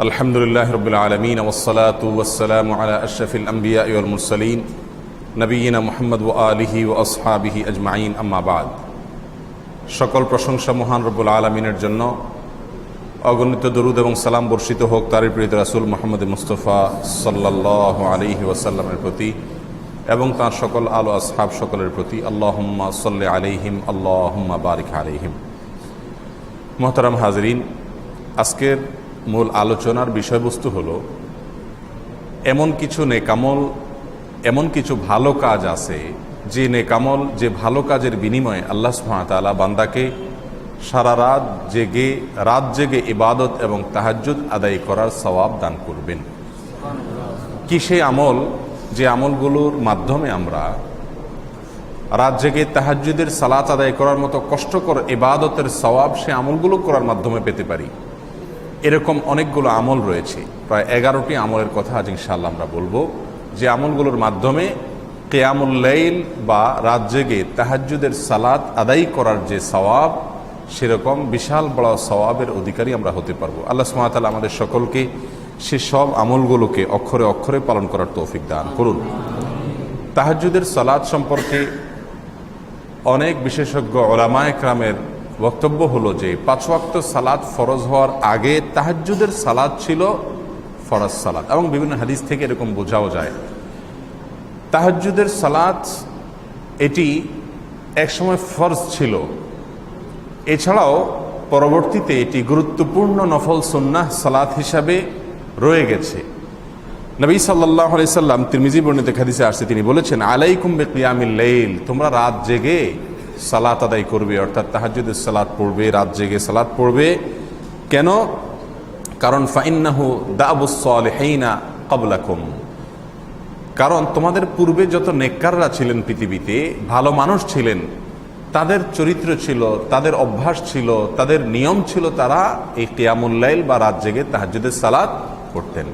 আলহামদুলিল্লাহ রাব্বিল আলামিন ওয়াসসালাতু ওয়াসসালামু আলা আশরাফিল আমবিয়া ওয়াল মুরসালিন নবিয়িনা মুহাম্মদ ওয়া আলিহি ওয়া আসহাবিহি আজমাইন, আম্মা বাদ। সকল প্রশংসা মহান রব্বুল আলামিনের জন্য। অগণিত দরুদ এবং সালাম বর্ষিত হোক তার প্রিয় রাসূল মুহাম্মদ মুস্তাফা সাল্লাল্লাহু আলাইহি ওয়াসাল্লামের প্রতি এবং তার সকল আলো আসহাব সকলের প্রতি। আল্লাহুম্মা সাল্লি আলাইহিম, আল্লাহুম্মা বারিক আলাইহিম। মুহতারাম হাজরিন, আজকের মূল আলোচনার বিষয়বস্তু হলো এমন কিছু নেকামল, এমন কিছু ভালো কাজ আছে যে নেকামল, যে ভালো কাজের বিনিময়ে আল্লাহ সুবহানাহু ওয়া তাআলা বান্দাকে সারা রাত জেগে ইবাদত এবং তাহাজ্জুদ আদায় করার সওয়াব দান করবেন। কি সেই আমল, যে আমলগুলোর মাধ্যমে আমরা রাত জেগে তাহাজ্জুদের সালাত আদায় করার মতো কষ্টকর ইবাদতের সওয়াব সে আমলগুলো করার মাধ্যমে পেতে পারি। এরকম অনেকগুলো আমল রয়েছে, প্রায় 11টি আমলের কথা আজ ইনশাআল্লাহ আমরা বলবো, যে আমলগুলোর মাধ্যমে কিয়ামুল লাইল বা রাত জেগে তাহাজ্জুদের সালাত আদায় করার যে সওয়াব, সেরকম বিশাল বড় সওয়াবের অধিকারী আমরা হতে পারবো। আল্লাহ সুবহানাহু ওয়া তাআলা আমাদের সকলকে সে সব আমলগুলোকে অক্ষরে অক্ষরে পালন করার তৌফিক দান করুন। তাহাজ্জুদের সালাত সম্পর্কে অনেক বিশেষজ্ঞ উলামায়ে কেরামের বক্তব্য হলো যে 5 ওয়াক্ত সালাত ফরজ হওয়ার আগে তাহাজ্জুদের সালাত ছিল ফরজ সালাত, এবং বিভিন্ন হাদিস থেকে এরকম বোঝাও যায়। তাহাজ্জুদের সালাত এটি একসময় ফরজ ছিল, এছাড়াও পরবর্তীতে এটি গুরুত্বপূর্ণ নফল সুন্নাহ সালাত হিসাবে রয়ে গেছে। নবী সাল্লাল্লাহু আলাইহি সাল্লাম তিরমিজি বর্ণিত হাদিসে আসছে, তিনি বলেছেন, আলাইকুম বিকিয়ামিল লাইল, তোমরা রাত জেগে সালাত আদায় করবে, অর্থাৎ তাহাজ্জুদের সালাত পড়বে, রাত জেগে সালাত পড়বে। কেন? কারণ ফাইন্নাহু দাবুস সালিহিনা ক্বাবলাকুম, কারণ তোমাদের পূর্বে যত নেককাররা ছিলেন, পৃথিবীতে ভালো মানুষ ছিলেন, তাদের চরিত্র ছিল, তাদের অভ্যাস ছিল, তাদের নিয়ম ছিল, তারা এই কিয়ামুল লাইল বা রাত জেগে তাহাজ্জুদের সালাত পড়তেন।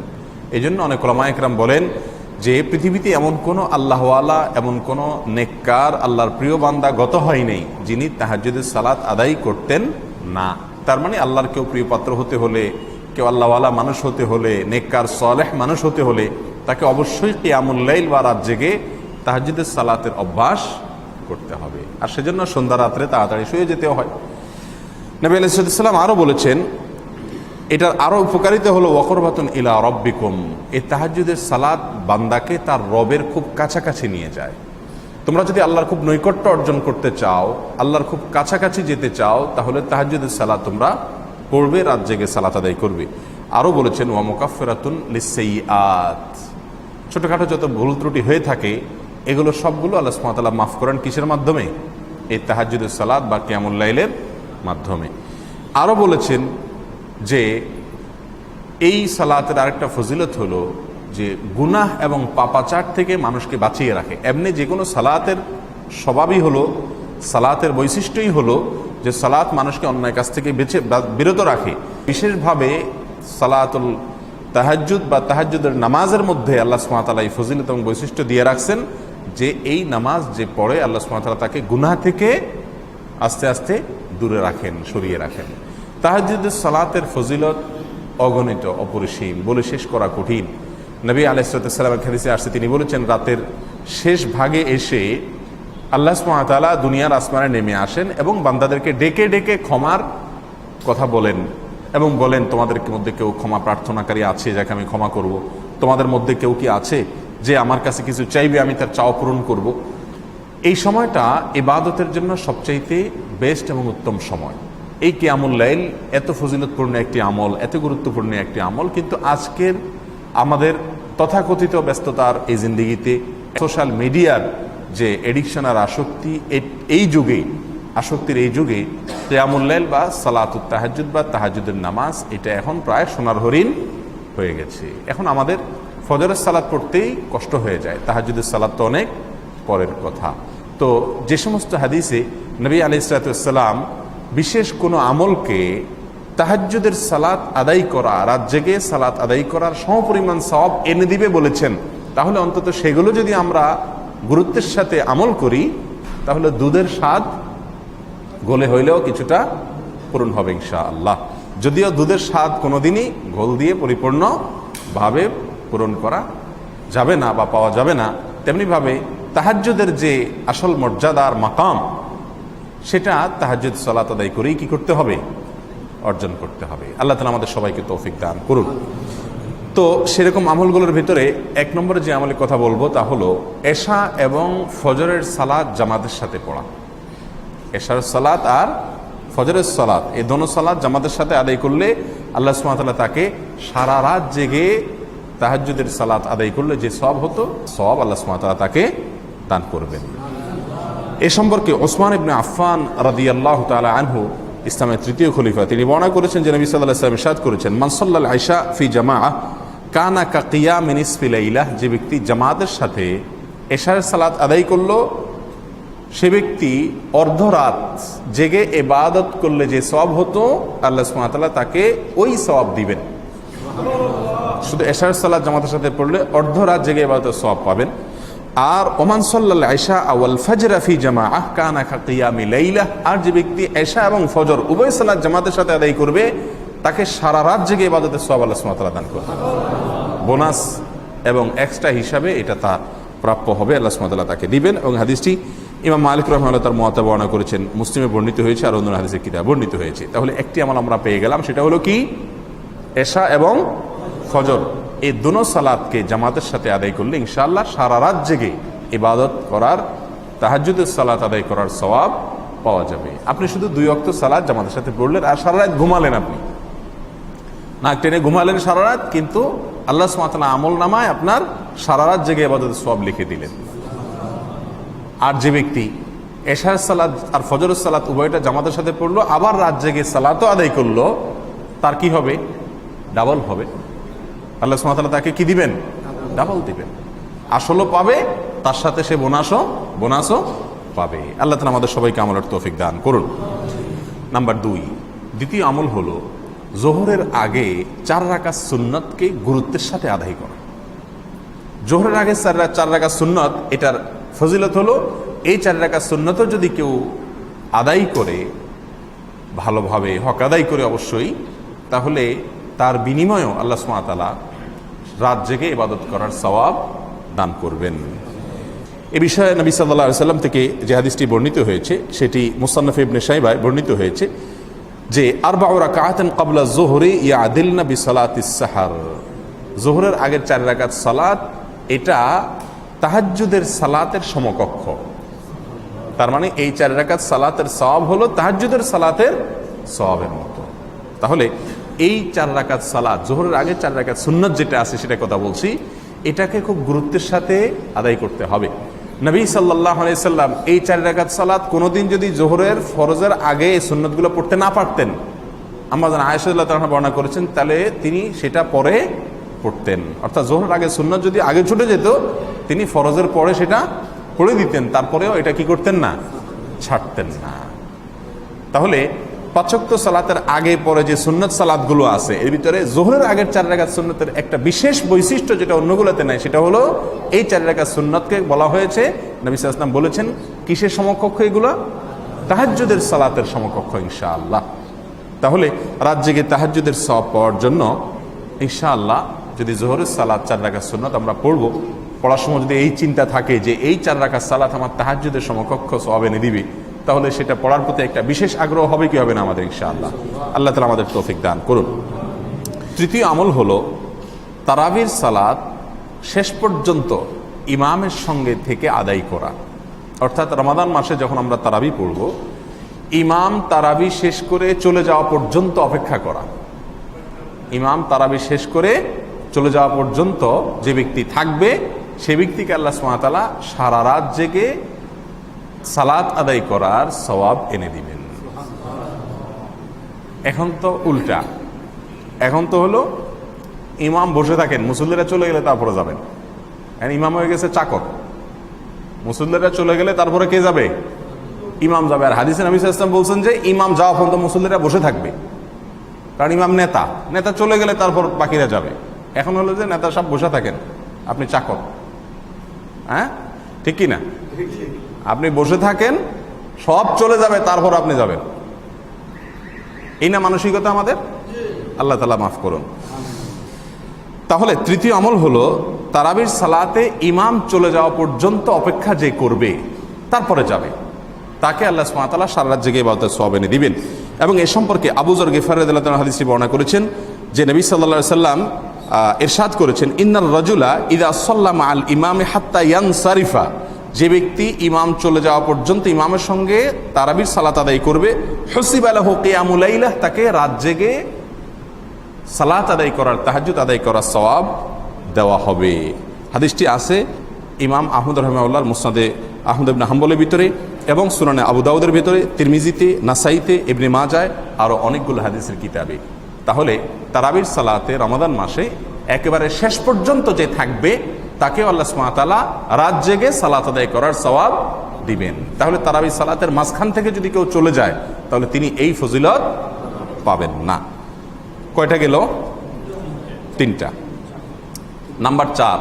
এই জন্য অনেক উলামায়ে কেরাম বলেন যে পৃথিবীতে এমন কোনো আল্লাহওয়ালা, এমন কোনো নেককার আল্লাহর প্রিয় বান্দা গত হয় নাই যিনি তাহাজ্জুদের সালাত আদায় করতেন না। তার মানে আল্লাহর কেউ প্রিয় পাত্র হতে হলে, কেউ আল্লাহওয়ালা মানুষ হতে হলে, নেককার সালেহ মানুষ হতে হলে তাকে অবশ্যই কিয়ামুল লাইল বা রাত জেগে তাহাজ্জুদের সালাতের অভ্যাস করতে হবে। আর সেজন্য সন্ধ্যা রাত্রে তাড়াতাড়ি শুয়ে যেতে হয়। নবী আলাইহিস সালাম আরও বলেছেন, এটার আরও উপকারিতা হলো ওয়াকরবাতুন ইলা রব্বিকুম, এই তাহাজ্জুদের সালাত বান্দাকে তার রবের খুব কাছাকাছি নিয়ে যায়। তোমরা যদি আল্লাহর খুব নৈকট্য অর্জন করতে চাও, আল্লাহর খুব কাছাকাছি যেতে চাও, তাহলে তাহাজ্জুদের সালাত তোমরা পড়বে, রাত জেগে সালাত আদায় করবে। আরও বলেছেন ওয়া মুকাফফিরাতুন লিসসাইয়্যাত, ছোটোখাটো যত ভুল ত্রুটি হয়ে থাকে এগুলো সবগুলো আল্লাহ সুবহানাহু ওয়া তাআলা মাফ করেন। কিসের মাধ্যমে? এই তাহাজ্জুদের সালাত বা কিয়ামুল লাইলের মাধ্যমে। আরও বলেছেন যে এই সালাতের আরেকটা ফজিলত হলো যে গুনাহ এবং পাপাচার থেকে মানুষকে বাঁচিয়ে রাখে। এমনি যে কোনো সালাতের স্বভাবই হলো, সালাতের বৈশিষ্ট্যই হলো যে সালাত মানুষকে অন্যায় কাজ থেকে বিরত রাখে। বিশেষভাবে সালাতুল তাহাজ্জুদ বা তাহাজ্জুদের নামাজের মধ্যে আল্লাহ সুবহানাহু ওয়া তাআলা এই ফজিলত এবং বৈশিষ্ট্য দিয়ে রাখছেন যে এই নামাজ যে পড়ে আল্লাহ সুবহানাহু ওয়া তাআলা তাকে গুনাহ থেকে আস্তে আস্তে দূরে রাখেন, সরিয়ে রাখেন। তাহাজ্জুদের সালাতের ফজিলত অগণিত, অপরিসীম, বলে শেষ করা কঠিন। নবী আলাইহিস সালামের হাদিসে আসছে, তিনি বলেছেন, রাতের শেষ ভাগে এসে আল্লাহ সুবহানাহু ওয়া তাআলা দুনিয়ার আসমানে নেমে আসেন এবং বান্দাদেরকে ডেকে ডেকে ক্ষমার কথা বলেন এবং বলেন, তোমাদের মধ্যে কেউ ক্ষমা প্রার্থনাকারী আছে যাকে আমি ক্ষমা করব? তোমাদের মধ্যে কেউ কি আছে যে আমার কাছে কিছু চাইবে, আমি তার চাওয়া পূরণ করব? এই সময়টা ইবাদতের জন্য সবচাইতে বেস্ট এবং উত্তম সময়। এই কিয়ামুল লাইল এত ফজিলতপূর্ণ একটি আমল, এত গুরুত্বপূর্ণ একটি আমল, কিন্তু আজকের আমাদের তথাকথিত ব্যস্ততার এই জিন্দেগিতে, সোশ্যাল মিডিয়ার যে এডিকশন আর আসক্তি, এই যুগে, আসক্তির এই যুগে কিয়ামুল লাইল বা সালাতুত তাহাজ্জুদ বা তাহাজ্জুদের নামাজ এটা এখন প্রায় সোনার হরিণ হয়ে গেছে। এখন আমাদের ফজরের সালাত পড়তেই কষ্ট হয়ে যায়, তাহাজ্জুদের সালাত তো অনেক পরের কথা। তো যে সমস্ত হাদিসে নবী আলাইহিস সালাম বিশেষ কোনো আমলকে তাহাজ্জুদের সালাত আদায় করা, রাত জেগে সালাত আদায় করার সমপরিমাণ সওয়াব এনে দিবে বলেছেন, তাহলে অন্তত সেগুলো যদি আমরা গুরুত্বের সাথে আমল করি, তাহলে দুধের স্বাদ গলে হইলেও কিছুটা পূরণ হবে ইনশাআল্লাহ। যদিও দুধের স্বাদ কোনোদিনই ঘোল দিয়ে পরিপূর্ণভাবে পূরণ করা যাবে না বা পাওয়া যাবে না, তেমনিভাবে তাহাজ্জুদের যে আসল মর্যাদার মাকাম, সেটা তাহাজ্জুদ সালাত আদায় করেই কি করতে হবে? অর্জন করতে হবে। আল্লাহ তাআলা আমাদের সবাইকে তৌফিক দান করুন। তো সেরকম আমলগুলোর ভিতরে 1 নম্বরে যে আমলের কথা বলবো তা হলো এশা এবং ফজরের সালাত জামাতের সাথে পড়া। এশার সালাত আর ফজরের সালাত, এই দোনো সালাত জামাতের সাথে আদায় করলে আল্লাহ সুবহানাহু ওয়া তাআলা তাকে সারা রাত জেগে তাহাজ্জুদের সালাত আদায় করলে যে সওয়াব হতো, সওয়াব আল্লাহ সুবহানাহু ওয়া তাআলা তাকে দান করবেন। এ সম্পর্কে ওসমান ইবনে আফফান রাদিয়াল্লাহু তাআলা আনহু, ইসলামের 3য় খলিফা, তিনি বর্ণনা করেছেন যে নবী সাল্লাল্লাহু আলাইহি ওয়াসাল্লাম ইরশাদ করেছেন, মান সাল্লাল ইশা ফি জামাআহ কানা কা কিয়ামিন নিসফি লাইলাহ, যে ব্যক্তি জামাতের সাথে এশার সালাত আদায় করলো, সে ব্যক্তি অর্ধরাত জেগে ইবাদত করলে যে সওয়াব হতো, আল্লাহ সুবহানাহু ওয়া তাআলা তাকে ওই সওয়াব দিবেন। শুধু এশার সালাত জামাতের সাথে পড়লে অর্ধরাত জেগে ইবাদতের সওয়াব পাবেন। আর ওমান সাল্লাল ইশা ওয়াল ফজর ফি জামাআহ কানা কা কিয়ামি লাইলাহ, আর যে ব্যক্তি এশা এবং ফজর উভয় সালাত জামাতের সাথে আদায় করবে, তাকে সারা রাত জেগে ইবাদতের সওয়াব আল্লাহ সুবহানাহু ওয়া তাআলা দান করবেন। বোনাস এবং এক্সট্রা হিসাবে এটা তার প্রাপ্য হবে, আল্লাহ সুবহানাহু ওয়া তাআলা তাকে দিবেন। এবং হাদিসটি ইমাম মালিক রাহিমাহুল্লাহ তার মুওয়াত্তা বর্ণনা করেছেন, মুসলিমে বর্ণিত হয়েছে, আর অন্য হাদিসের কিতাবে বর্ণিত হয়েছে। তাহলে একটি আমল আমরা পেয়ে গেলাম, সেটা হলো কি? এশা এবং ফজর এই দুনো সালাতকে জামাতের সাথে আদায় করলে ইনশাআল্লাহ সারা রাত জেগে ইবাদত করার, তাহাজ্জুদের সালাত আদায় করার সওয়াব পাওয়া যাবে। আপনি শুধু 2 ওয়াক্ত সালাত জামাতের সাথে পড়লেন আর সারা রাত ঘুমালেন, আপনি নাক টেনে ঘুমালেন সারা রাত, কিন্তু আল্লাহ সুবহানাহু ওয়া তাআলা আমল নামায় আপনার সারা রাত জেগে ইবাদতের সওয়াব লিখে দিলেন। আর যে ব্যক্তি এশার সালাত আর ফজরের সালাত উভয়টা জামাতের সাথে পড়লো, আবার রাত জেগে সালাতও আদায় করলো, তার কি হবে? ডাবল হবে। আল্লাহ সুবহানাহু ওয়া তাআলা তাকে কি দিবেন? ডাবল দিবেন। আসলও পাবে, তার সাথে সে বোনাসও পাবে। আল্লাহ তাআলা আমাদের সবাইকে আমলের তৌফিক দান করুন। নাম্বার 2, দ্বিতীয় আমল হলো জোহরের আগে 4 রাকাত সুন্নতকে গুরুত্বের সাথে আদায় করা। জোহরের আগে 4 রাকাত সুন্নত, এটার ফজিলত হলো এই 4 রাকাত সুন্নতও যদি কেউ আদায় করে ভালোভাবে, হক আদায় করে অবশ্যই, তাহলে তার বিনিময়েও আল্লাহ সুবহানাহু ওয়া তাআলা রাত জেগে ইবাদত করার সওয়াব দান করবেন। এ বিষয়ে নবী সাল্লাল্লাহু আলাইহি ওয়াসাল্লাম থেকে যে হাদিসটি বর্ণিত হয়েছে, সেটি মুসান্নাফ ইবনে শাইবায় বর্ণিত হয়েছে যে 4 রাকাতান ক্বাবলা যুহরি ইয়াদিলনা বিসালাতিস সাহর, যোহরের আগের 4 রাকাত সালাত এটা তাহাজ্জুদের সালাতের সমকক্ষ। তার মানে এই 4 রাকাত সালাতের সওয়াব হলো তাহাজ্জুদের সালাতের সওয়াবের মতো। তাহলে এই 4 রাকাত সালাত, যোহরের আগে 4 রাকাত সুন্নত যেটা আছে সেটা কথা বলছি, এটাকে খুব গুরুত্বের সাথে আদায় করতে হবে। নবী সাল্লাল্লাহু আলাইহি সাল্লাম এই 4 রাকাত সালাত কোনোদিন যদি যোহরের ফরজের আগে এই সুন্নতগুলো পড়তে না পারতেন, আম্মা জান আয়েশা রাদিয়াল্লাহু তাআলা বর্ণনা করেছেন, তাহলে তিনি সেটা পরে পড়তেন। অর্থাৎ যোহরের আগে সুন্নত যদি আগে ছুটে যেত, তিনি ফরজের পরে সেটা পড়ে দিতেন, তারপরেও এটা কি করতেন না? ছাড়তেন না। তাহলে 5 ওয়াক্ত সালাতের আগে পরে যে সুন্নত সালাতগুলো আছে, এর ভিতরে যোহরের আগের 4 রাকাত সুন্নতের একটা বিশেষ বৈশিষ্ট্য যেটা অন্যগুলোতে নাই, সেটা হলো এই 4 রাকাত সুন্নতকে বলা হয়েছে, নবী সাল্লাল্লাহু আলাইহি ওয়াসাল্লাম বলেছেন, কিসের সমকক্ষ এগুলো? তাহাজ্জুদের সালাতের সমকক্ষ ইনশাআল্লাহ। তাহলে রাত জেগে তাহাজ্জুদের সওয়াব পাওয়ার জন্য ইনশাআল্লাহ যদি যোহরের সালাত 4 রাকাত সুন্নত আমরা পড়ব, পড়ার সময় যদি এই চিন্তা থাকে যে এই 4 রাকাত সালাত আমার তাহাজ্জুদের সমকক্ষ সওয়াব এনে দিবে, তাহলে সেটা পড়ার প্রতি একটা বিশেষ আগ্রহ হবে কি হবে না আমাদের ইনশাআল্লাহ। আল্লাহ তাআলা আমাদের তৌফিক দান করুন। তৃতীয় আমল হলো তারাবির সালাত শেষ পর্যন্ত ইমামের সঙ্গে থেকে আদায় করা। অর্থাৎ রমাদান মাসে যখন আমরা তারাবি পড়ব, ইমাম তারাবি শেষ করে চলে যাওয়া পর্যন্ত অপেক্ষা করা। ইমাম তারাবি শেষ করে চলে যাওয়া পর্যন্ত যে ব্যক্তি থাকবে, সে ব্যক্তিকে আল্লাহ সুবহানাহু ওয়া তাআলা সারা রাত জেগে সালাত আদায় করার সওয়াব এনে দিবেন। এখন তো উল্টা, এখন তো হলো ইমাম বসে থাকেন, মুসল্লিরা চলে গেলে তারপরে যাবেন। ইমাম হয়ে গেছে চাকর, মুসল্লিরা চলে গেলে তারপরে কে যাবে? ইমাম যাবে। আর হাদিসে নবী সাল্লাল্লাহু আলাইহি ওয়াসাল্লাম বলছেন যে ইমাম যাওয়া পর্যন্ত মুসল্লিরা বসে থাকবে, কারণ ইমাম নেতা চলে গেলে তারপর বাকিরা যাবে। এখন হলো যে নেতা সব বসে থাকেন, আপনি চাকর। হ্যাঁ, ঠিক কি না? আপনি বসে থাকেন, সব চলে যাবে, তারপর আপনি যাবেন। এই না মানসিকতা আমাদের? আল্লাহ তাআলা মাফ করুন। তাহলে তৃতীয় আমল হলো তারাবির সালাতে ইমাম চলে যাওয়া পর্যন্ত অপেক্ষা যে করবে তারপরে যাবে, তাকে আল্লাহ সুবহানাহু ওয়া তাআলা সারা রাত জেগে ইবাদতের সওয়াব এনে দিবেন। এবং এ সম্পর্কে আবু যর গিফারী রাদিয়াল্লাহু তাআলা হাদিসে বর্ণনা করেছেন যে নবী সাল্লাল্লাহু আলাইহি সাল্লাম ইরশাদ করেছেন, ইন্নার রাজুলা ইযা সাল্লা মাআল ইমামি হাত্তা ইয়ানসারিফা, যে ব্যক্তি ইমাম চলে যাওয়া পর্যন্ত ইমামের সঙ্গে তারাবির সালাত আদায় করবে, হুসিবা লাহু কিয়ামুল লাইলাহ, তাকে রাত জেগে সালাত আদায় করার, তাহাজ্জুদ আদায় করার সওয়াব দেওয়া হবে। হাদিসটি আছে ইমাম আহমদ রাহিমাহুল্লাহর মুসনাদে আহমদ ইবনে হাম্বলের ভিতরে এবং সুনানে আবু দাউদের ভিতরে, তিরমিজিতে, নাসাইতে, ইবনে মাজায়, আরও অনেকগুলো হাদিসের কিতাবে। তাহলে তারাবির সালাতে রমাদান মাসে একেবারে শেষ পর্যন্ত যে থাকবে তাকেও আল্লাহ সুবহানাহু ওয়া তাআলা রাত জেগে সালাত আদায় করার সওয়াব দিবেন। তাহলে তারাবির সালাতের মাঝখান থেকে যদি কেউ চলে যায় তাহলে তিনি এই ফজিলত পাবেন না। কয়টা গেল? 3টা। নাম্বার 4,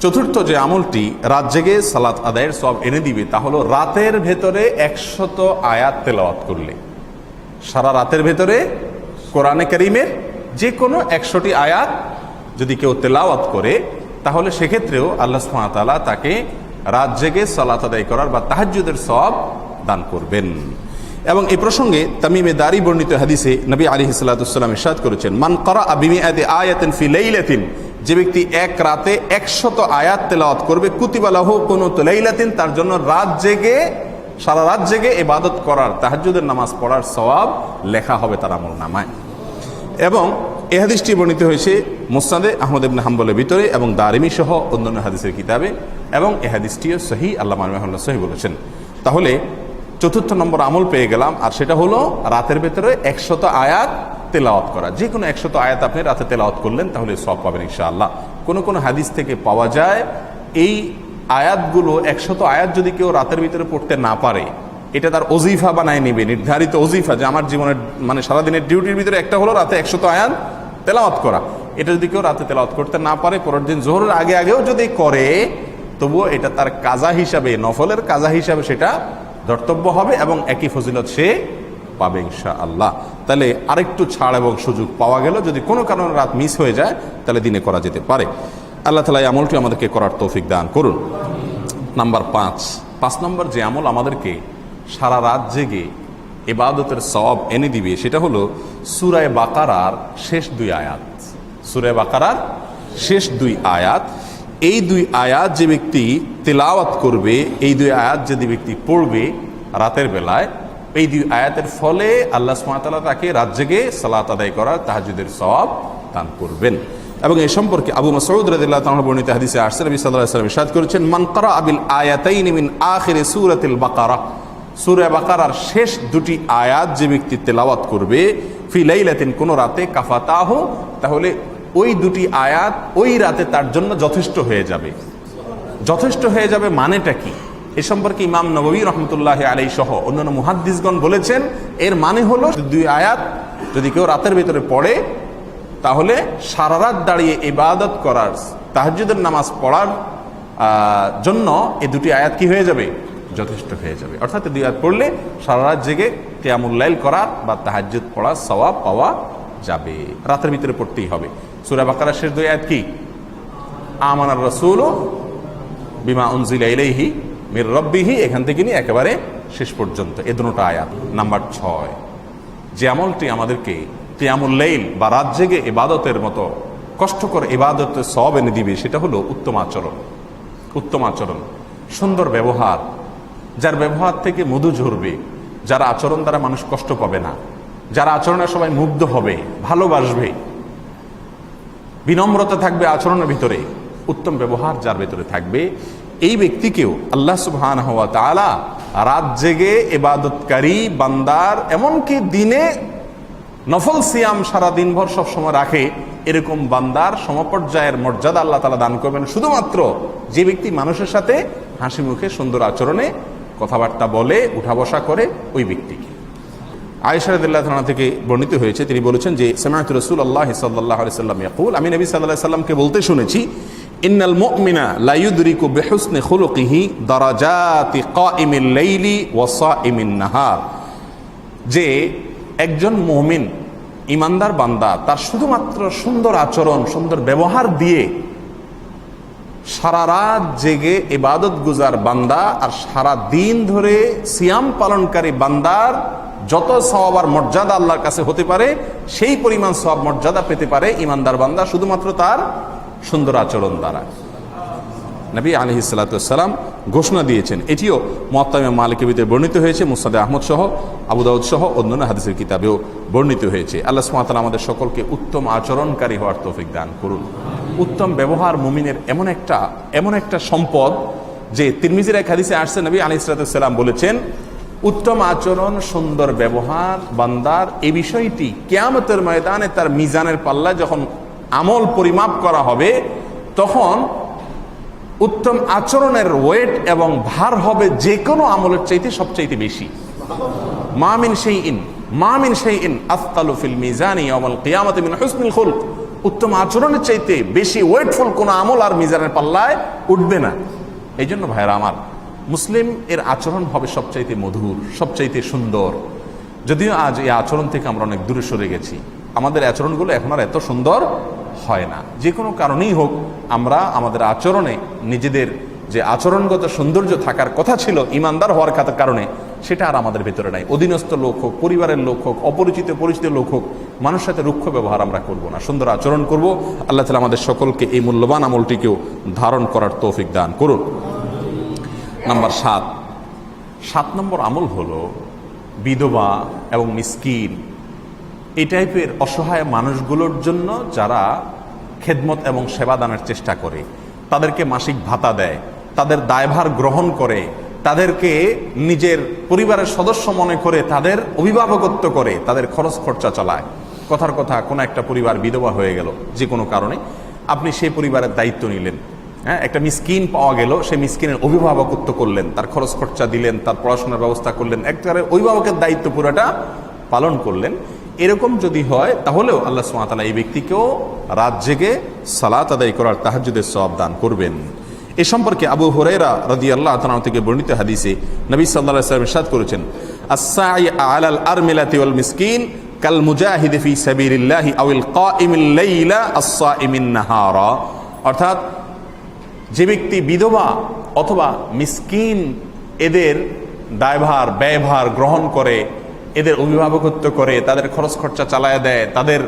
চতুর্থ যে আমলটি রাত জেগে সালাত আদায়ের সওয়াব এনে দিবে তা হলো রাতের ভেতরে 100 আয়াত তেলাওয়াত করলে। সারা রাতের ভেতরে কোরআনে কারীমের যে কোনো 100টি আয়াত যদি কেউ তেলাওয়াত করে তাহলে সেক্ষেত্রেও আল্লাহ সুবহানাহু ওয়া তাআলা তাকে রাত জেগে সালাত আদায় করার বা তাহাজ্জুদের সওয়াব দান করবেন। এবং এই প্রসঙ্গে তামিমে দারি বর্ণিত হাদিসে নবী আলাইহিস সালাতু ওয়াস সালাম ইরশাদ করেছেন, মান ক্বারাআ বিমিআতি আয়াতিন ফি লাইলাতিন, যে ব্যক্তি এক রাতে 100 আয়াত তেলাওয়াত করবে, কুতিবা লাহু কুনুতু লাইলাতিন, তার জন্য রাত জেগে সারা রাত জেগে ইবাদত করার, তাহাজ্জুদের নামাজ পড়ার সওয়াব লেখা হবে তার আমলনামায়। এবং এই হাদিসটি বর্ণিত হয়েছে মুসনাদে আহমদ ইবনে হাম্বলের ভিতরে এবং দারিমি সহ অন্যান্য হাদিসের কিতাবে, এবং এই হাদিসটিও সহিহ, আল্লামা রাহিমাহুল্লাহ সহিহ বলেছেন। তাহলে চতুর্থ নম্বর আমল পেয়ে গেলাম, আর সেটা হলো রাতের ভেতরে 100 আয়াত তেলাওয়াত করা। যে কোনো 100 আয়াত আপনি রাতে তেলাওয়াত করলেন তাহলে সওয়াব পাবেন ইনশাআল্লাহ। কোন হাদিস থেকে পাওয়া যায় এই আয়াতগুলো 100 আয়াত যদি কেউ রাতের ভিতরে পড়তে না পারে, এটা তার ওজিফা বানায় নেবে, নির্ধারিত ওজিফা, যে আমার জীবনের মানে সারাদিনের ডিউটির ভিতরে একটা হলো রাতে 100 আয়াত তেলাওয়াত করা। এটা যদি কেউ রাতে তেলাওয়াত করতে না পারে, পরের দিন জোহরের আগেও যদি করে, তবুও এটা তার কাজা হিসাবে, নফলের কাজা হিসাবে সেটা ধর্তব্য হবে এবং একই ফজিলত সে পাবে ইনশাআল্লাহ। তাহলে আরেকটু ছাড় এবং সুযোগ পাওয়া গেল, যদি কোনো কারণে রাত মিস হয়ে যায় তাহলে দিনে করা যেতে পারে। আল্লাহ তাআলা এই আমলটি আমাদেরকে করার তৌফিক দান করুন। নাম্বার 5 নম্বর যে আমল আমাদেরকে সারা রাত জেগে ইবাদতের সওয়াব এনে দিবে সেটা হলো সূরা বাকারার শেষ 2 আয়াত। সূরা বাকারার শেষ 2 আয়াত, এই 2 আয়াত যে ব্যক্তি তেলাওয়াত করবে, এই 2 আয়াত যদি ব্যক্তি পড়বে রাতের বেলায়, এই 2 আয়াতের ফলে আল্লাহ সুবহানাহু ওয়া তাআলা তাকে রাত জেগে সালাত আদায় করার, তাহাজ্জুদের সওয়াব দান করবেন। এবং এই সম্পর্কে আবু মাসউদ রাদিয়াল্লাহু তাআলা বর্ণিত হাদিসে আসছে, নবী সাল্লাল্লাহু আলাইহি ওয়াসাল্লাম ইরশাদ করেছেন, মান ক্বারাআ বিল আয়াতাইনি মিন আখিরি সূরাতিল বাকারা, সূরা বাকারার শেষ 2টি আয়াত যে ব্যক্তি তেলাওয়াত করবে ফি লাইলাতিন, কোন রাতে, কাফাতাহু, তাহলে ওই 2টি আয়াত ওই রাতে তার জন্য যথেষ্ট হয়ে যাবে। যথেষ্ট হয়ে যাবে মানেটা কি? এ সম্পর্কে ইমাম নববী রাহমাতুল্লাহি আলাইহি সহ অন্যান্য মুহাদ্দিসগণ বলেছেন, এর মানে হলো 2 আয়াত যদি কেউ রাতের ভিতরে পড়ে তাহলে সারা রাত দাঁড়িয়ে ইবাদত করার, তাহাজ্জুদের নামাজ পড়ার জন্য এই 2টি আয়াত কি হয়ে যাবে? যথেষ্ট হয়ে যাবে। অর্থাৎ 2 আয়াত পড়লে সারা রাত জেগে কিয়ামুল লাইল করার বা তাহাজ্জুদ পড়ার সওয়াব পাওয়া যাবে। রাতের ভিতরে পড়তেই হবে। সূরা বাকারার শেষ 2 আয়াত কি? আমানার রাসূলু বিমা উনজিলা ইলাইহি মির রাব্বিহি, এখান থেকে নিয়ে একেবারে শেষ পর্যন্ত এই 2টা আয়াত। নাম্বার 6 যে আমলটি আমাদেরকে কিয়ামুল লাইল বা রাত জেগে ইবাদতের মতো কষ্ট করে ইবাদতের সওয়াব এনে দিবে সেটা হলো উত্তম আচরণ। উত্তম আচরণ, সুন্দর ব্যবহার, যার ব্যবহার থেকে মধু ঝরবে, যার আচরণ দ্বারা মানুষ কষ্ট পাবে না, যার আচরণে সবাই মুগ্ধ হবে, ভালোবাসবে, বিনম্রতা থাকবে আচরণের ভিতরে, উত্তম ব্যবহার যার ভিতরে থাকবে, এই ব্যক্তিকেও আল্লাহ সুবহানাহু ওয়া তাআলা রাত জেগে ইবাদতকারী বান্দার, এমনকি দিনে নফল সিয়াম সারা দিনভর সবসময় রাখে, এরকম বান্দার সমপর্যায়ের মর্যাদা আল্লাহ তাআলা দান করবেন শুধুমাত্র যে ব্যক্তি মানুষের সাথে হাসি মুখে সুন্দর আচরণে কথাবার্তা বলে, উঠা বসা করে, ওই ব্যক্তিকে। আয়েশা রাদিয়াল্লাহু তাআলা থেকে বর্ণিত হয়েছে, তিনি বলেছেন যে সামি'তু রাসূলুল্লাহ সাল্লাল্লাহু আলাইহি ওয়াসাল্লাম ইয়াকুল, আমি নবী সাল্লাল্লাহু আলাইহি ওয়াসাল্লামকে বলতে শুনেছি, ইন্নাল মুমিনা লা ইউদরিকু বিহুসনি খুলুকিহি দারাজাতি কাইমিল লাইলি ওয়া সাইমিন নাহার, যে একজন মুমিন ইমানদার বান্দা তার শুধুমাত্র সুন্দর আচরণ, সুন্দর ব্যবহার দিয়ে সারা রাত জেগে ইবাদত গুজার বান্দা আর সারা দিন ধরে সিয়াম পালনকারী বান্দার যত সওয়াব আর মর্যাদা আল্লাহর কাছে হতে পারে সেই পরিমাণ সওয়াব মর্যাদা পেতে পারে ইমানদার বান্দা শুধুমাত্র তার সুন্দর আচরণ দ্বারা। নবী আলাইহিস সালাতু ওয়াস সালাম ঘোষণা দিয়েছেন। এটিও মুওয়াত্তা ইমাম মালিকের ভিতরে বর্ণিত হয়েছে, মুসনাদে আহমদ সহ, আবু দাউদ সহ অন্যান্য হাদিসের কিতাবেও বর্ণিত হয়েছে। আল্লাহ সুবহানাহু ওয়া তাআলা আমাদের সকলকে উত্তম আচরণকারী হওয়ার তৌফিক দান করুন। উত্তম ব্যবহার মুমিনের এমন একটা সম্পদ যে তিরমিজির এক হাদিসে আসছে, নবী আলাইহিস সালাতু ওয়াস সালাম বলেছেন, উত্তম আচরণ, সুন্দর ব্যবহার বান্দার এই বিষয়টি কিয়ামতের ময়দানে তার মিজানের পাল্লায় যখন আমল পরিমাপ করা হবে তখন উত্তম আচরণের ওয়েট এবং ভার হবে যে কোনো আমলের চাইতে সবচাইতে বেশি। মা মিন শাইইন আসকালু ফিল মিজানি ইয়াওমাল কিয়ামাতি মিন হুসনিল খুলক। উত্তম আচরণের চাইতে বেশি ওয়েটফুল কোনো আমল আর মিজানের পাল্লায় উঠবে না। এই জন্য ভাইরা আমার, মুসলিম এর আচরণ হবে সবচাইতে মধুর, সবচাইতে সুন্দর। যদিও আজ এই আচরণ থেকে আমরা অনেক দূরে সরে গেছি, আমাদের আচরণগুলো এখন আর এত সুন্দর হয় না। যে কোনো কারণেই হোক, আমরা আমাদের আচরণে নিজেদের যে আচরণগত সৌন্দর্য থাকার কথা ছিল ইমানদার হওয়ার কারণে, সেটা আর আমাদের ভেতরে নাই। অধীনস্থ লোক হোক, পরিবারের লোক হোক, অপরিচিত পরিচিত লোক হোক, মানুষের সাথে রুক্ষ ব্যবহার আমরা করব না, সুন্দর আচরণ করব। আল্লাহ তাআলা আমাদের সকলকে এই মূল্যবান আমলটিকেও ধারণ করার তৌফিক দান করুন। নাম্বার 7 নম্বর আমল হলো বিধবা এবং মিসকিন, এই টাইপের অসহায় মানুষগুলোর জন্য যারা খেদমত এবং সেবা দানের চেষ্টা করে, তাদেরকে মাসিক ভাতা দেয়, তাদের দায়ভার গ্রহণ করে, তাদেরকে নিজের পরিবারের সদস্য মনে করে, তাদের অভিভাবকত্ব করে, তাদের খরচ খরচা চালায়। কথার কথা, কোনো একটা পরিবার বিধবা হয়ে গেল যে কোনো কারণে, আপনি সেই পরিবারের দায়িত্ব নিলেন। হ্যাঁ, একটা মিসকিন পাওয়া গেল, সেই মিসকিনের অভিভাবকত্ব করলেন, তার খরচ খরচা দিলেন, তার পড়াশোনার ব্যবস্থা করলেন, একবারে অভিভাবকের দায়িত্ব পুরোটা পালন করলেন। এরকম যদি হয় তাহলেও আল্লাহ সুবহানাহু ওয়া তাআলা এই ব্যক্তিকেও রাত জেগে সালাত আদায় করার তাহাজ্জুদের সওয়াব দান করবেন। এ সম্পর্কে আবু হুরায়রা রাদিয়াল্লাহু তাআলা থেকে বর্ণিত হাদিসে নবী সাল্লাল্লাহু আলাইহি ওয়াসাল্লাম ইরশাদ করেছেন, আস-সাই আলাল আরমিলাতি ওয়াল মিসকিন কাল মুজাহিদি ফি সাবিলিল্লাহি আওয়াল কাইমিল লাইলা আস-সাইমিন নাহারা। অর্থাৎ যে ব্যক্তি বিধবা অথবা মিসকিন এদের দায়ভার ব্যয়ভার গ্রহণ করে, এদের অভিভাবকত্ব করে, তাদের খরচ খরচা চালায় দেয়, তাদের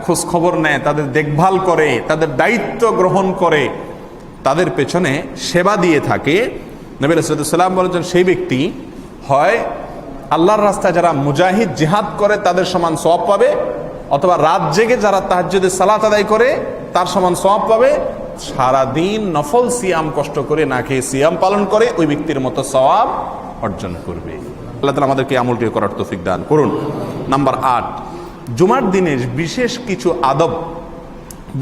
খোঁজ খবর নেয়, তাদের দেখভাল করে, তাদের দায়িত্ব গ্রহণ করে, তাদের পেছনে সেবা দিয়ে থাকে, নবী রাসূলুল্লাহ সাল্লাল্লাহু আলাইহি ওয়াসাল্লাম বলেছেন সেই ব্যক্তি হয় আল্লাহর রাস্তায় যারা মুজাহিদ জিহাদ করে তাদের সমান সওয়াব পাবে, অথবা রাত জেগে যারা তাহাজ্জুদের সালাত আদায় করে তার সমান সওয়াব পাবে, সারাদিন নফল সিয়াম কষ্ট করে না খেয়ে সিয়াম পালন করে ওই ব্যক্তির মতো সওয়াব অর্জন করবে। আল্লাহ তাআলা আমাদেরকে আমলটি করার তৌফিক দান করুন। নাম্বার 8, জুমার দিনের বিশেষ কিছু আদব,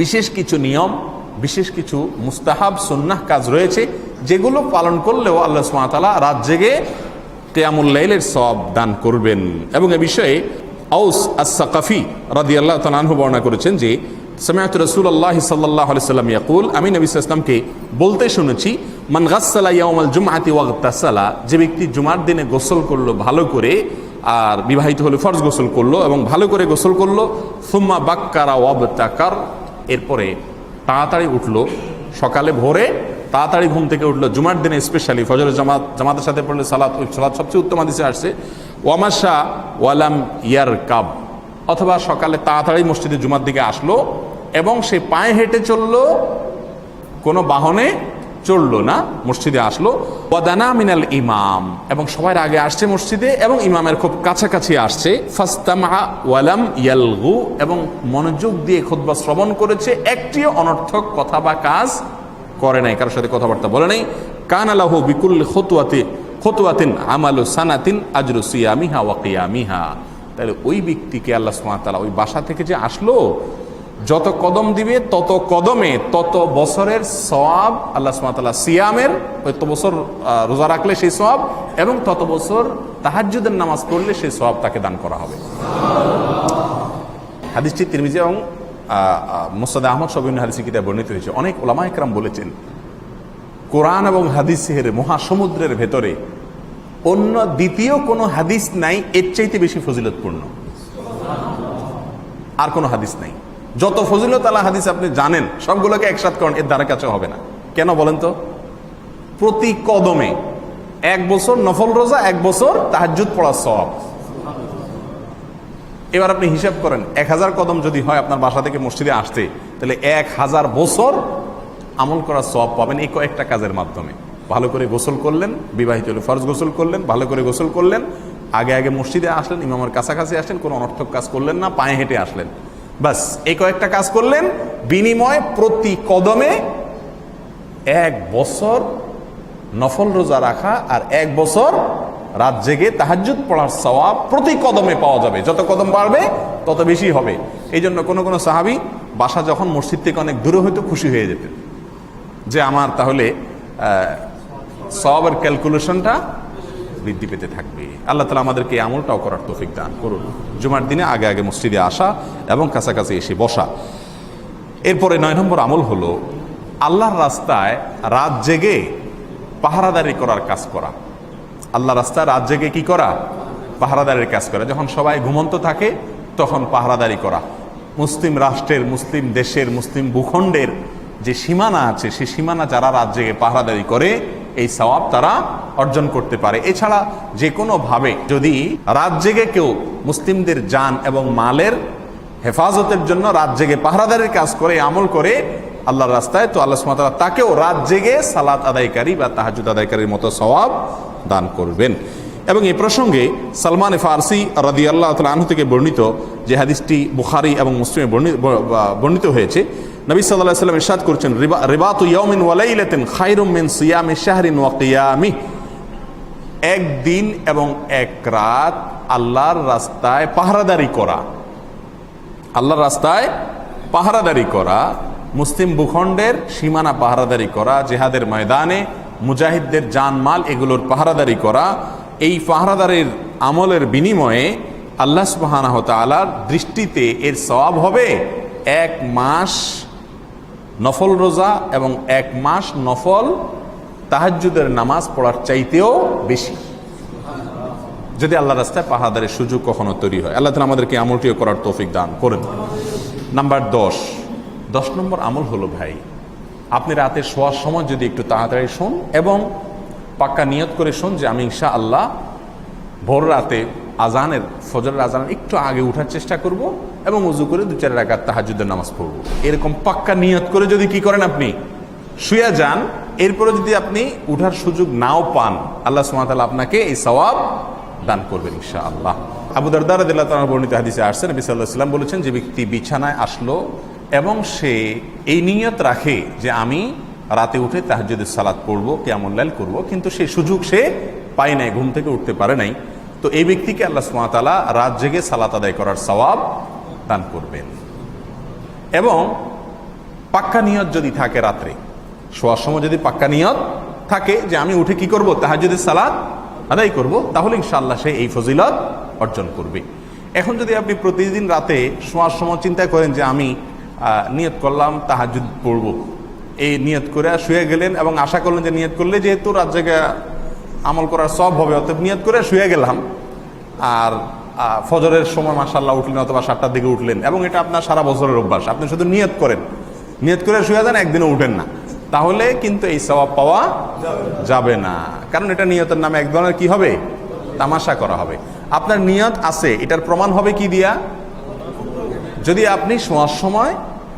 বিশেষ কিছু নিয়ম, বিশেষ কিছু মুস্তাহাব সুন্নাহ কাজ রয়েছে যেগুলো পালন করলেও আল্লাহ সুবহানাহু ওয়া তাআলা রাত জেগে কিয়ামুল লাইলের সওয়াব দান করবেন। এবং এ বিষয়ে আউস আস-সাকাফি রাদিয়াল্লাহু তাআলা আনহু বর্ণনা করেছেন যে সামিআতু রাসূলুল্লাহ সাল্লাল্লাহু আলাইহি ওয়াসাল্লাম ইয়াকুল, আমি নবী সাল্লাল্লাহু আলাইহি ওয়াসাল্লামকে বলতে শুনেছি, মান গাসসালা ইয়াউমাল জুমআতি ওয়াগতাসালা, যে ব্যক্তি জুমার দিনে গোসল করলো ভালো করে, আর বিবাহিত হলে ফরজ গোসল করলো এবং ভালো করে গোসল করলো, সুম্মা বাক্কারা ওয়াবতাকার, এরপরে তাড়াতাড়ি উঠলো, সকালে ভোরে তাড়াতাড়ি ঘুম থেকে উঠলো, জুমার দিনে স্পেশালি ফজরের জামাতের সাথে পড়লে সালাত সবচেয়ে উত্তম হাদিসে আসছে, ওয়ামাশা ওয়ালাম ইয়ারকাব, অথবা সকালে তাড়াতাড়ি মসজিদে জুমার দিকে আসলো এবং সে পায়ে হেঁটে চললো, কোনো বাহনে চললো না, মসজিদে আসলো, ওয়াদানা মিনাল ইমাম, এবং সবার আগে আসছে মসজিদে এবং ইমামের খুব কাছাকাছি আসছে, ফাস্তামা ওয়ালাম ইয়ালগু, এবং মনোযোগ দিয়ে খুতবা শ্রবণ করেছে, একটিও অনর্থক কথা বা কাজ করে নাই, কারোর সাথে কথাবার্তা বলে নাই, কানা লাহু বিকুল্লি খুতওয়াতিন আমালু সানাতিন আজরু সিয়ামিহা ওয়া কিয়ামিহা। তাহলে ওই ব্যক্তিকে আল্লাহ সুবহানাহু ওয়া তাআলা ওই বাসা থেকে যে আসলো, যত কদম দিবে তত কদমে তত বছরের সওয়াব আল্লাহ সুবহানাহু ওয়া তাআলা, সিয়ামের তত বছর রোজা রাখলে সেই সওয়াব, এবং তত বছর তাহাজ্জুদের নামাজ পড়লে সেই সওয়াব তাকে দান করা হবে। হাদিসটি তিরমিজি এবং মুসনাদে আহমদ সহ বিভিন্ন হাদিসের কিতাবে বর্ণিত হয়েছে। অনেক উলামা ইকরাম বলেছেন, কোরআন এবং হাদিসের মহাসমুদ্রের ভেতরে অন্য দ্বিতীয় কোনো হাদিস নাই এর চাইতে বেশি ফজিলতপূর্ণ। আর কোনো হাদিস নাই। যত ফজিলত আলা হাদিস আপনি জানেন সবগুলোকে একসাথ করেন, এর দ্বারা কাছে হবে না। কেন বলেন তো? প্রতি কদমে 1 বছর নফল রোজা, 1 বছর তাহাজ্জুদ পড়ার সওয়াব। এবার আপনি হিসাব করেন, 1000 কদম যদি হয় আপনার বাসা থেকে মসজিদে আসতে, তাহলে 1000 বছর আমল করার সওয়াব পাবেন এই কয়েকটা কাজের মাধ্যমে। ভালো করে গোসল করলেন, বিবাহিত হলে ফরজ গোসল করলেন, ভালো করে গোসল করলেন, আগে আগে মসজিদে আসলেন, ইমামের কাছাকাছি আসলেন, কোনো অনর্থক কাজ করলেন না, পায়ে হেঁটে আসলেন, বাস এই কয়েকটা কাজ করলেন, বিনিময়ে প্রতি কদমে 1 বছর নফল রোজা রাখা আর 1 বছর রাত জেগে তাহাজ্জুদ পড়ার সওয়াব প্রতি কদমে পাওয়া যাবে। যত কদম বাড়বে তত বেশি হবে। এই জন্য কোনো কোনো সাহাবী বাসা যখন মসজিদ থেকে অনেক দূরে হয়তো খুশি হয়ে যেতেন যে আমার তাহলে সওয়াবের ক্যালকুলেশনটা বৃদ্ধি পেতে থাকবে। আল্লাহ তাআলা আমাদেরকে এই আমলটাও করার তৌফিক দান করুন। জুমার দিনে আগে আগে মসজিদে আসা এবং কাছাকাছি এসে বসা। এরপরে 9 নম্বর আমল হলো আল্লাহর রাস্তায় রাত জেগে পাহারাদারি করার কাজ করা। আল্লাহর রাস্তায় রাত জেগে কি করা? পাহারাদারির কাজ করা। যখন সবাই ঘুমন্ত থাকে তখন পাহারাদারি করা। মুসলিম রাষ্ট্রের, মুসলিম দেশের, মুসলিম ভূখণ্ডের যে সীমানা আছে সেই সীমানা যারা রাত জেগে পাহারাদারি করে এই সওয়াব তারা অর্জন করতে পারে। এছাড়া যে কোনোভাবে যদি রাত জেগে কেউ মুসলিমদের জান এবং মালের হেফাজতের জন্য রাত জেগে পাহারাদারির কাজ করে, আমল করে আল্লাহর রাস্তায়, তো আল্লাহ সুবহানাহু ওয়া তাআলা তাকেও রাত জেগে সালাত আদায়কারী বা তাহাজ্জুদ আদায়কারীর মতো সওয়াব দান করবেন। এবং এই প্রসঙ্গে সালমান ফারসি রাদিয়াল্লাহু তাআলা আনহু থেকে বর্ণিত যে হাদিসটি বুখারী এবং মুসলিমে বর্ণিত হয়েছে, নবী সাল্লাল্লাহু আলাইহি ওয়াসাল্লাম ইরশাদ করেছেন, রিবাতু ইয়াউমিন ওয়া লাইলাতিন খায়রুম মিন সিয়ামি শাহরিন ওয়া কিয়ামিহি। 1 দিন এবং 1 রাত আল্লাহর রাস্তায় পাহারাদারি করা, আল্লাহর রাস্তায় পাহারাদারি করা, মুসলিম ভূখণ্ডের সীমানা পাহারাদারি করা, জিহাদের ময়দানে মুজাহিদদের জানমাল এগুলোর পাহারাদারি করা, এই পাহারাদারির আমলের বিনিময়ে আল্লাহ সুবহানাহু ওয়া তাআলার দৃষ্টিতে এর সওয়াব হবে 1 মাস নফল রোজা এবং 1 মাস নফল তাহাজ্জুদের নামাজ পড়ার চাইতেও বেশি, যদি আল্লাহর রাস্তায় পাহারাদারির সুযোগ কখনো তৈরি হয়। আল্লাহ তাআলা আমাদেরকে আমলটিও করার তৌফিক দান করেন। নাম্বার 10 নম্বর আমল হলো ভাই, আপনি রাতে শোয়ার সময় যদি একটু তাড়াতাড়ি শোন এবং পাক্কা নিয়ত করে শোন যে আমি ইনশাআল্লাহ ভোর রাতে আজানের, ফজরের আজানের একটু আগে উঠার চেষ্টা করব এবং ওযু করে 2-4 রাকাত তাহাজ্জুদের নামাজ পড়ব। এরকম পাক্কা নিয়ত করে যদি কি করেন, আপনি শুয়ে যান, এরপরে যদি আপনি উঠার সুযোগ নাও পান, আল্লাহ সুবহানাহু ওয়া তাআলা আপনাকে এই সওয়াব দান করবেন ইনশাআল্লাহ। আবু দারদা রাদিয়াল্লাহু তাআলা বর্ণিত হাদিসে আসছে, নবী সাল্লাল্লাহু আলাইহি ওয়াসাল্লাম বলেছেন, যে ব্যক্তি বিছানায় আসলো এবং সে এই নিয়ত রাখে যে আমি রাতে উঠে তাহাজ্জুদের সালাত পড়ব, কিয়ামুল লাইল করব, কিন্তু সেই সুযোগ সে পায় নাই, ঘুম থেকে উঠতে পারে নাই, তো এই ব্যক্তিকে আল্লাহ সুবহানাহু ওয়া তাআলা রাত জেগে সালাত আদায় করার সওয়াব দান করবেন। এবং পাক্কা নিয়ত যদি থাকে, রাত্রে শোয়ার সময় যদি পাক্কা নিয়ত থাকে যে আমি উঠে কি করব, তাহাজ্জুদের সালাত আদায় করব, তাহলে ইনশাআল্লাহ সে এই ফজিলত অর্জন করবে। এখন যদি আপনি প্রতিদিন রাতে শোয়ার সময় চিন্তা করেন যে আমি নিয়ত করলাম তাহাজ্জুদ পড়ব, এই নিয়ত করে শুয়ে গেলেন এবং আশা করলেন যে নিয়ত করলে যেহেতু রাত জেগে আমল করার সব হবে, অতএব নিয়ত করে শুয়ে গেলাম, আর ফজরের সময় মাশাআল্লাহ উঠলেন অথবা 7টার দিকে উঠলেন, এবং এটা আপনার সারা বছরের অভ্যাস, আপনি শুধু নিয়ত করেন, নিয়ত করে শুয়ে যান, একদিনও উঠেন না, তাহলে কিন্তু এই সওয়াব পাওয়া যাবে না। কারণ এটা নিয়তের নামে এক ধরনের কি হবে, তামাশা করা হবে। আপনার নিয়ত আছে, এটার প্রমাণ হবে কি দিয়া? যদি আপনি শোয়ার সময়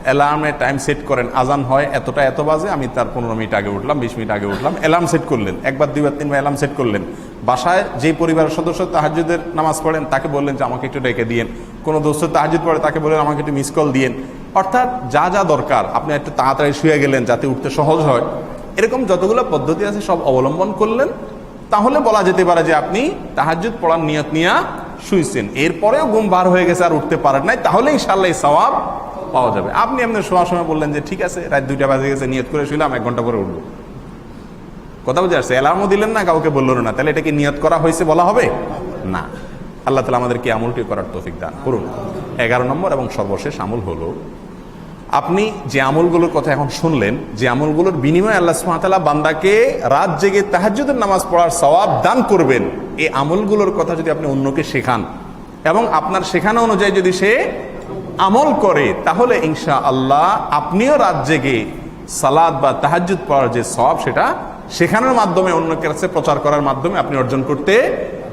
অ্যালার্মে টাইম সেট করেন, আজান হয় এতটা এত বাজে, আমি তার 15 মিনিট আগে উঠলাম, 20 মিনিট আগে উঠলাম, অ্যালার্ম সেট করলেন, 1 বার 2 বার 3 বার অ্যালার্ম সেট করলেন। বাসায় যে পরিবারের সদস্য তাহাজ্জুদের নামাজ পড়েন তাকে বললেন যে আমাকে একটু ডেকে দিয়েন, কোনো দোস্ত তাহাজ্জুদ পড়ে তাকে বললেন আমাকে একটু মিস কল দিয়েন। অর্থাৎ যা যা দরকার, আপনি একটু তাড়াতাড়ি শুয়ে গেলেন যাতে উঠতে সহজ হয়, এরকম যতগুলো পদ্ধতি আছে সব অবলম্বন করলেন, তাহলে বলা যেতে পারে যে আপনি তাহাজ্জুদ পড়ার নিয়ত নিয়ে শুইছেন, এরপরেও ঘুম বার হয়ে গেছে আর উঠতে পারেন নাই, তাহলে ইনশাআল্লাহ এই সওয়াব পাওয়া যাবে। আপনি আপনার শোয়ার সময় বললেন যে ঠিক আছে রাত 2টা বাজে গেছে, নিয়ত করে শুইলাম 1 ঘন্টা পরে উঠবো, কথা বুঝে আসছে, অ্যালার্মও দিলেন না, কাউকে বললেন না, তাহলে এটাকে নিয়ত করা হয়েছে বলা হবে না। আল্লাহ তাআলা আমাদেরকে আমলটি করার তৌফিক দান করুন। 11 নম্বর এবং সর্বশেষ আমল হলো, আপনি যে আমলগুলোর কথা এখন শুনলেন, যে আমলগুলোর বিনিময়ে আল্লাহ সুবহানাহু ওয়া তাআলা বান্দাকে রাত জেগে তাহাজ্জুদের নামাজ পড়ার সওয়াব দান করবেন, এই আমলগুলোর কথা যদি আপনি অন্যকে শেখান এবং আপনার শেখানো অনুযায়ী যদি সে আমল করে, তাহলে ইনশাআল্লাহ আপনিও রাত জেগে সালাত বা তাহাজ্জুদ পড়ার যে সওয়াব, সেটা শেখানোর মাধ্যমে, অন্যের কাছে প্রচার করার মাধ্যমে আপনি অর্জন করতে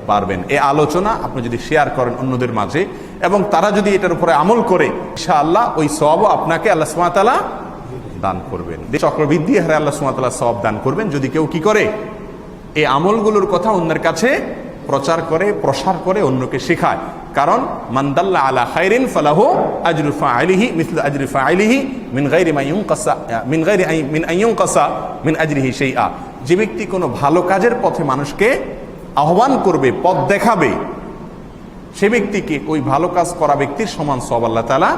পারবেন। এই আলোচনা আপনি যদি শেয়ার করেন অন্যদের মাঝে, এবং তারা যদি এটার উপরে আমল করে, ইনশাআল্লাহ ওই সওয়াবও আপনাকে আল্লাহ সুবহানাহু ওয়া তাআলা দান করবেন। চক্রবৃদ্ধি হারে আল্লাহ সুবহানাহু ওয়া তাআলা সওয়াব দান করবেন যদি কেউ কি করে, এই আমলগুলোর কথা অন্যের কাছে প্রচার করে, প্রসার করে, অন্যকে শেখায়। কারণ মান দাল্লা আলা খাইরিন ফালাহু আজরু ফাইলিহি মিসলু আজরি ফাইলিহি মিন গায়রি মা ইউনকাসা মিন গায়রি মিন আইয়ুনকাসা মিন আজরিহি শাইআ। যে ব্যক্তি কোনো ভালো কাজের পথে মানুষকে আহ্বান করবে, পথ দেখাবে, সে ব্যক্তিকে ওই ভালো কাজ করা ব্যক্তির সমান সওয়াব আল্লাহ তাআলা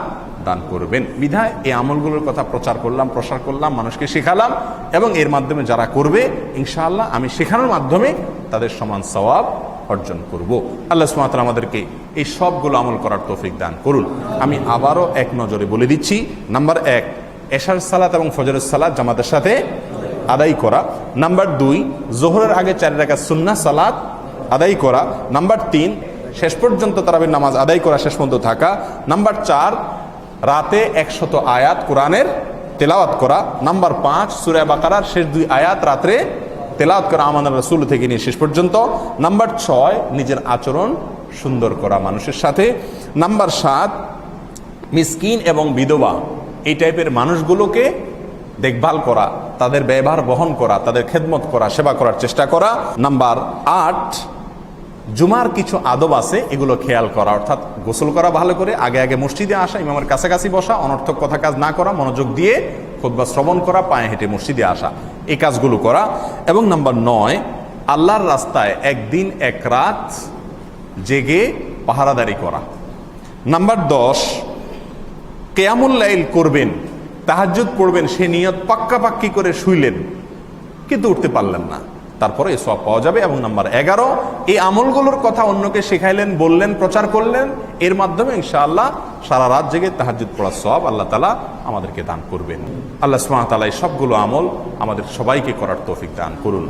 দান করবেন। বিধায় এই আমলগুলোর কথা প্রচার করলাম, প্রসার করলাম, মানুষকে শেখালাম, এবং এর মাধ্যমে যারা করবে ইনশাআল্লাহ আমি শেখানোর মাধ্যমে তাদের সমান সওয়াব অর্জন করব। আল্লাহ সুবহানাহু ওয়া তাআলা আমাদেরকে এই সবগুলো আমল করার তৌফিক দান করুন। আমি আবারও এক নজরে বলে দিচ্ছি। নাম্বার 1, এশার সালাত এবং ফজরের সালাত জামাতের সাথে আদায় করা। নাম্বার 2, যোহরের আগে 4 রাকাত সুন্নাহ সালাত আদায় করা। নাম্বার 3, শেষ পর্যন্ত তারাবির নামাজ আদায় করা, শেষ পর্যন্ত থাকা। নাম্বার 4, রাতে 100 আয়াত কোরআনের তেলাওয়াত করা। নাম্বার 5, সূরা বাকারার শেষ 2 আয়াত রাত্রে তেলাওয়াত করা আমাদের রাসূল থেকে নিয়ে শেষ পর্যন্ত। নাম্বার 6, নিজের আচরণ সুন্দর করা মানুষের সাথে। নাম্বার 7, মিসকিন এবং বিধবা এই টাইপের মানুষগুলোকে দেখভাল করা, তাদের ব্যয়ভার বহন করা, তাদের খেদমত করা, সেবা করার চেষ্টা করা। নাম্বার 8, জুমার কিছু আদব আছে, এগুলো খেয়াল করা, অর্থাৎ গোসল করা ভালো করে, আগে আগে মসজিদে আসা, ইমামের কাছাকাছি বসা, অনর্থক কথা কাজ না করা, মনোযোগ দিয়ে খুতবা শ্রবণ করা, পায়ে হেঁটে মসজিদে আসা, এই কাজগুলো করা। এবং নাম্বার 9, আল্লাহর রাস্তায় একদিন এক রাত জেগে পাহারাদারি করা। নাম্বার 10, কিয়ামুল লাইল করবেন, তাহাজ্জুদ পড়বেন, সে নিয়ত পাক্কাপাক্কি করে শুইলেন কিন্তু উঠতে পারলেন না, তারপরে এই সওয়াব পাওয়া যাবে। এবং নাম্বার 11, এই আমলগুলোর কথা অন্যকে শেখাইলেন, বললেন, প্রচার করলেন, এর মাধ্যমে ইনশাআল্লাহ সারা রাত জেগে তাহাজ্জুদ পড়ার সওয়াব আল্লাহ তাআলা আমাদেরকে দান করবেন। আল্লাহ সুবহানাহু ওয়া তাআলা এই সবগুলো আমল আমাদের সবাইকে করার তৌফিক দান করুন।